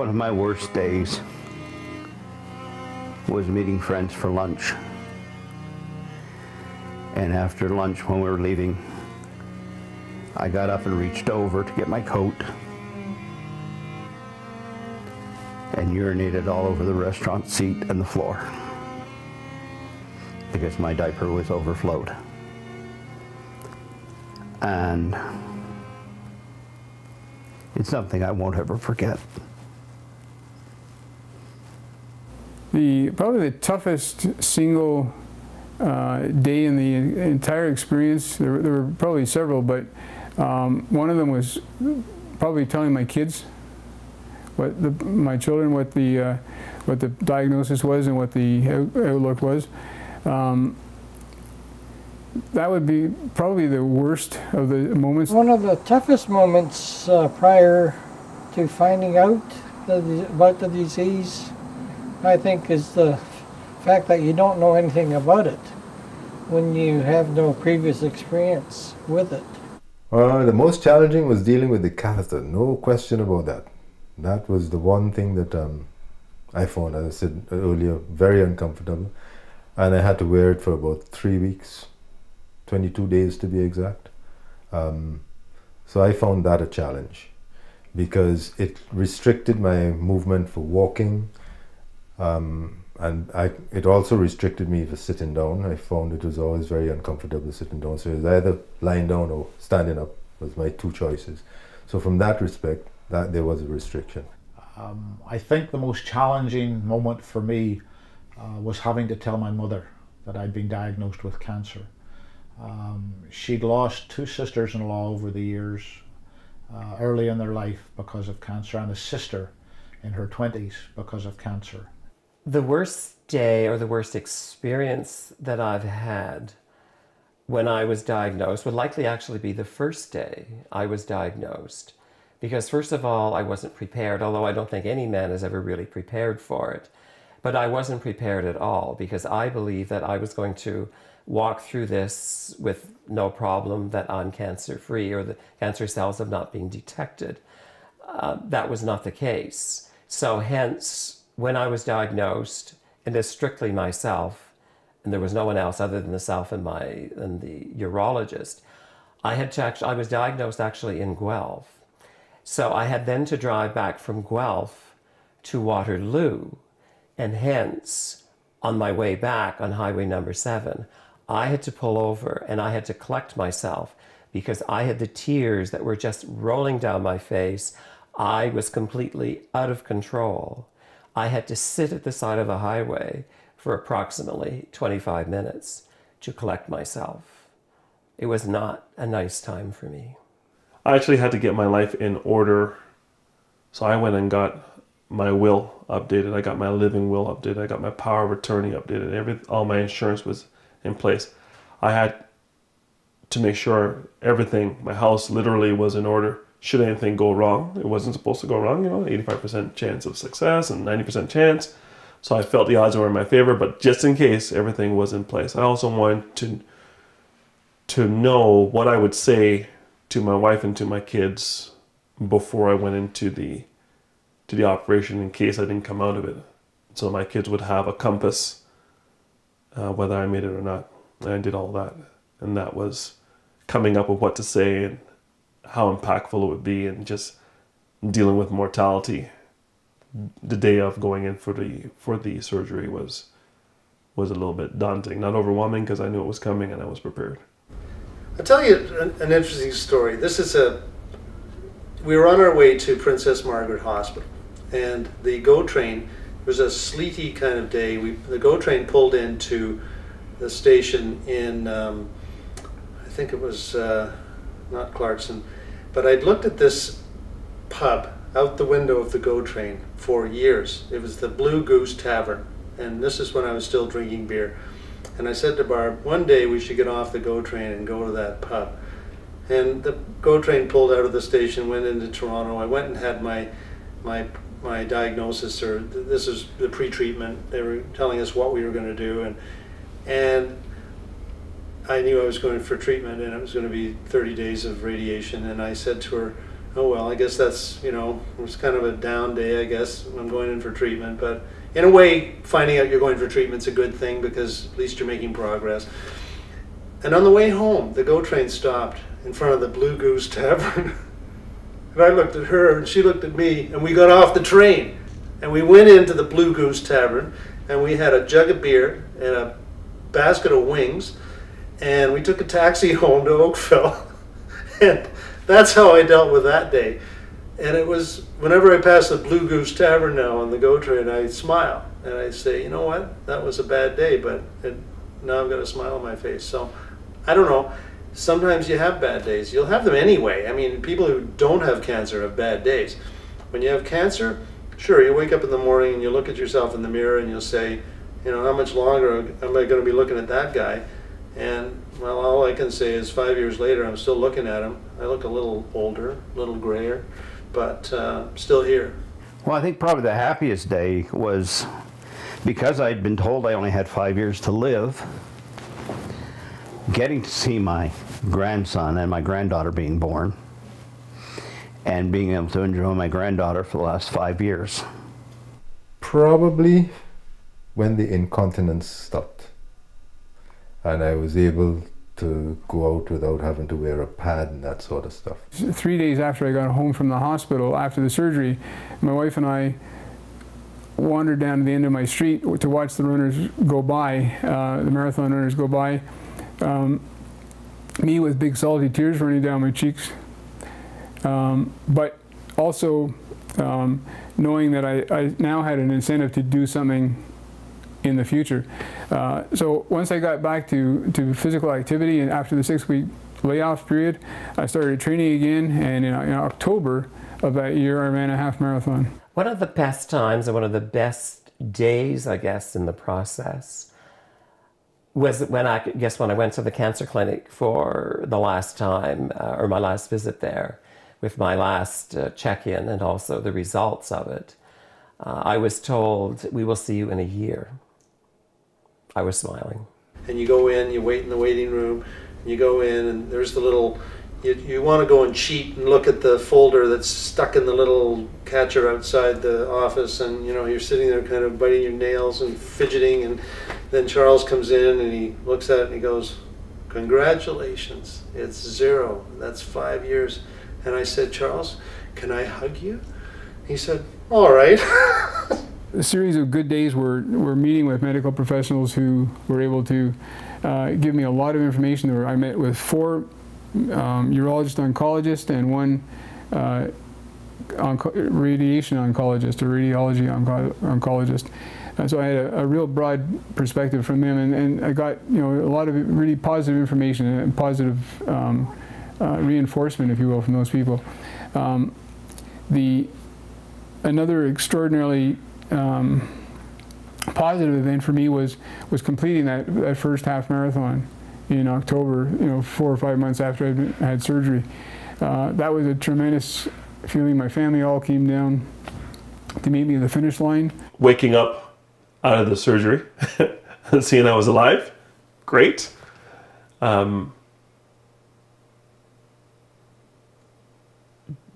One of my worst days was meeting friends for lunch. And after lunch, when we were leaving, I got up and reached over to get my coat and urinated all over the restaurant seat and the floor because my diaper was overflowed. And it's something I won't ever forget. Probably the toughest single day in the entire experience, there were probably several, but one of them was probably telling my kids, my children, what the diagnosis was and what the outlook was. That would be probably the worst of the moments. One of the toughest moments prior to finding out about the disease, I think, is the fact that you don't know anything about it when you have no previous experience with it. The most challenging was dealing with the catheter, no question about that. That was the one thing that I found, as I said earlier, very uncomfortable. And I had to wear it for about 3 weeks, 22 days to be exact. So I found that a challenge because it restricted my movement for walking, and it also restricted me for sitting down. I found it was always very uncomfortable sitting down, so it was either lying down or standing up was my two choices. So from that respect, there was a restriction. I think the most challenging moment for me was having to tell my mother that I'd been diagnosed with cancer. She'd lost 2 sisters-in-law over the years, early in their life because of cancer, and a sister in her 20s because of cancer. The worst day or the worst experience that I've had when I was diagnosed would likely actually be the first day I was diagnosed. Because first of all, I wasn't prepared, although I don't think any man is ever really prepared for it. But I wasn't prepared at all because I believed that I was going to walk through this with no problem, that I'm cancer-free or the cancer cells have not been detected. That was not the case. So hence, when I was diagnosed, and it's strictly myself, and there was no one else other than myself and the urologist, I was diagnosed actually in Guelph. So I had then to drive back from Guelph to Waterloo, and hence, on my way back on Highway number 7, I had to pull over and I had to collect myself because I had the tears that were just rolling down my face. I was completely out of control. I had to sit at the side of the highway for approximately 25 minutes to collect myself. It was not a nice time for me. I actually had to get my life in order. So I went and got my will updated. I got my living will updated. I got my power of attorney updated. All my insurance was in place. I had to make sure everything, my house literally was in order. Should anything go wrong, it wasn't supposed to go wrong, 85% chance of success and 90% chance. So I felt the odds were in my favor, but just in case, everything was in place. I also wanted to know what I would say to my wife and to my kids before I went into the operation in case I didn't come out of it. So my kids would have a compass whether I made it or not. And I did all that. And that was coming up with what to say and how impactful it would be, and just dealing with mortality. The day of going in for the surgery was a little bit daunting. Not overwhelming because I knew it was coming and I was prepared. I'll tell you an interesting story. We were on our way to Princess Margaret Hospital, and the GO train, it was a sleety kind of day. The GO train pulled into the station in, I think it was not Clarkson, but I'd looked at this pub out the window of the GO train for years. It was the Blue Goose Tavern, and this is when I was still drinking beer. And I said to Barb, one day we should get off the GO train and go to that pub. And the GO train pulled out of the station, went into Toronto. I went and had my diagnosis, or this is the pre-treatment. They were telling us what we were going to do, and I knew I was going for treatment, and it was going to be 30 days of radiation. And I said to her, oh well, I guess that's, you know, it was kind of a down day, I guess. I'm going in for treatment, but in a way, finding out you're going for treatment's a good thing because at least you're making progress. And on the way home, the GO train stopped in front of the Blue Goose Tavern. And I looked at her and she looked at me, and we got off the train. And we went into the Blue Goose Tavern, and we had a jug of beer and a basket of wings, and we took a taxi home to Oakville. And that's how I dealt with that day. And it was, whenever I pass the Blue Goose Tavern now on the GO train, I smile. And I say, you know what, that was a bad day, but now I've got a smile on my face. So, I don't know, sometimes you have bad days. You'll have them anyway. I mean, people who don't have cancer have bad days. When you have cancer, sure, you wake up in the morning and you look at yourself in the mirror and you'll say, you know, how much longer am I going to be looking at that guy? And, well, all I can say is 5 years later, I'm still looking at him. I look a little older, a little grayer, but still here. Well, I think probably the happiest day was because I'd been told I only had 5 years to live, getting to see my grandson and my granddaughter being born, and being able to enjoy my granddaughter for the last 5 years. Probably when the incontinence stopped and I was able to go out without having to wear a pad and that sort of stuff. 3 days after I got home from the hospital, after the surgery, my wife and I wandered down to the end of my street to watch the runners go by, the marathon runners go by. Me with big salty tears running down my cheeks. But also knowing that I now had an incentive to do something in the future. So once I got back to physical activity, and after the 6-week layoff period, I started training again, and in October of that year I ran a half marathon. One of the best times and one of the best days, I guess, in the process was when I went to the cancer clinic for the last time, or my last visit there, with my last check-in and also the results of it. I was told, we will see you in a year. I was smiling. And you go in, you wait in the waiting room, and you go in, and there's the little, you want to go and cheat and look at the folder that's stuck in the little catcher outside the office, and you know, you're sitting there kind of biting your nails and fidgeting, and then Charles comes in and he looks at it and he goes, congratulations, it's 0, that's 5 years. And I said, Charles, can I hug you? He said, all right. A series of good days were meeting with medical professionals who were able to give me a lot of information. I met with 4 urologist oncologists and 1 radiation oncologist or radiology oncologist. So I had a real broad perspective from them, and I got a lot of really positive information and positive reinforcement, if you will, from those people. Another extraordinarily positive event for me was completing that first half marathon in October, 4 or 5 months after I had surgery. That was a tremendous feeling. My family all came down to meet me at the finish line. Waking up out of the surgery and seeing I was alive, great.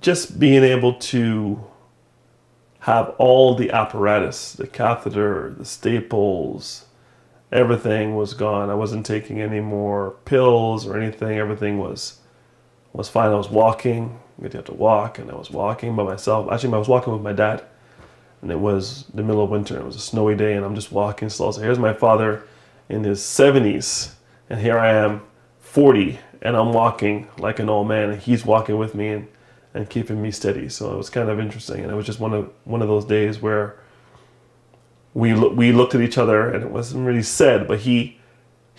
Just being able to have all the apparatus, the catheter, the staples, everything was gone. I wasn't taking any more pills or anything. Everything was fine. I was walking. I had to walk, and I was walking by myself. Actually, I was walking with my dad, and it was the middle of winter. It was a snowy day, and I'm just walking slow. So here's my father in his 70s, and here I am, 40, and I'm walking like an old man, and he's walking with me and keeping me steady. So it was kind of interesting, and it was just one of those days where we looked at each other, and it wasn't really said, but he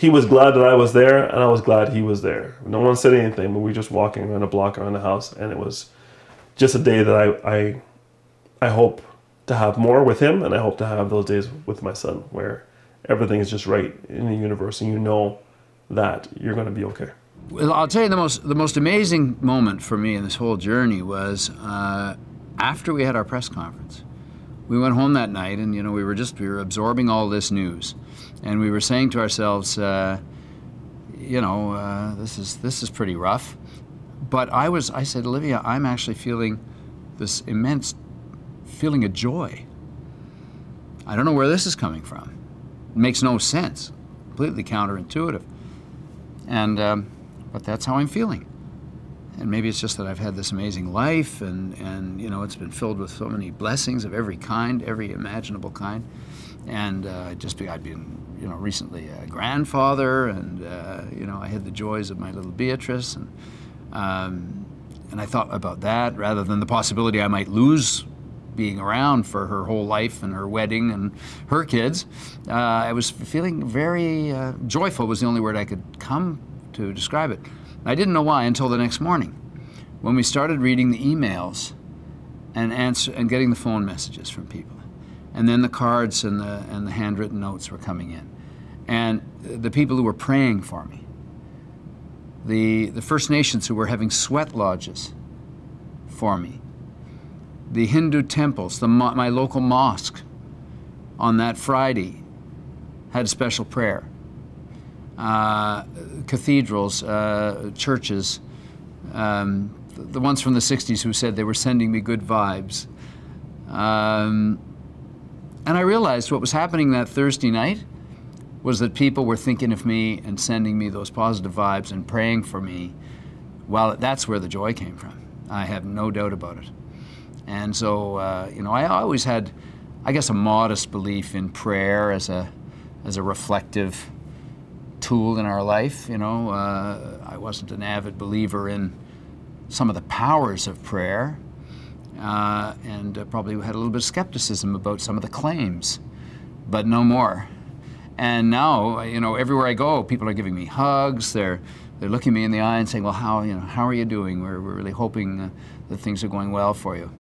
was glad that I was there, and I was glad he was there. No one said anything, but we were just walking around a block around the house, and it was just a day that I hope to have more with him, and I hope to have those days with my son, where everything is just right in the universe, and you know that you're going to be okay. Well, I'll tell you the most amazing moment for me in this whole journey was after we had our press conference. We went home that night, and we were absorbing all this news, and we were saying to ourselves, this is pretty rough. But I said, Olivia, I'm actually feeling this immense feeling of joy. I don't know where this is coming from. It makes no sense, completely counterintuitive. And, but that's how I'm feeling. And maybe it's just that I've had this amazing life, and you know, it's been filled with so many blessings of every kind, every imaginable kind. And I've been, you know, recently a grandfather, and you know, I had the joys of my little Beatrice, and I thought about that rather than the possibility I might lose being around for her whole life and her wedding and her kids. I was feeling very joyful was the only word I could come to describe it. I didn't know why until the next morning, when we started reading the emails and getting the phone messages from people, and then the cards and the handwritten notes were coming in, and the people who were praying for me, the First Nations who were having sweat lodges for me, the Hindu temples, my local mosque on that Friday had a special prayer. Cathedrals, churches, the ones from the 60s who said they were sending me good vibes. And I realized what was happening that Thursday night was that people were thinking of me and sending me those positive vibes and praying for me. Well, that's where the joy came from. I have no doubt about it. And so, you know, I always had, I guess, a modest belief in prayer as a reflective tool in our life. You know, I wasn't an avid believer in some of the powers of prayer, and probably had a little bit of skepticism about some of the claims, but no more. And now, you know, everywhere I go, people are giving me hugs. They're looking me in the eye and saying, "Well, how are you doing? We're really hoping that things are going well for you."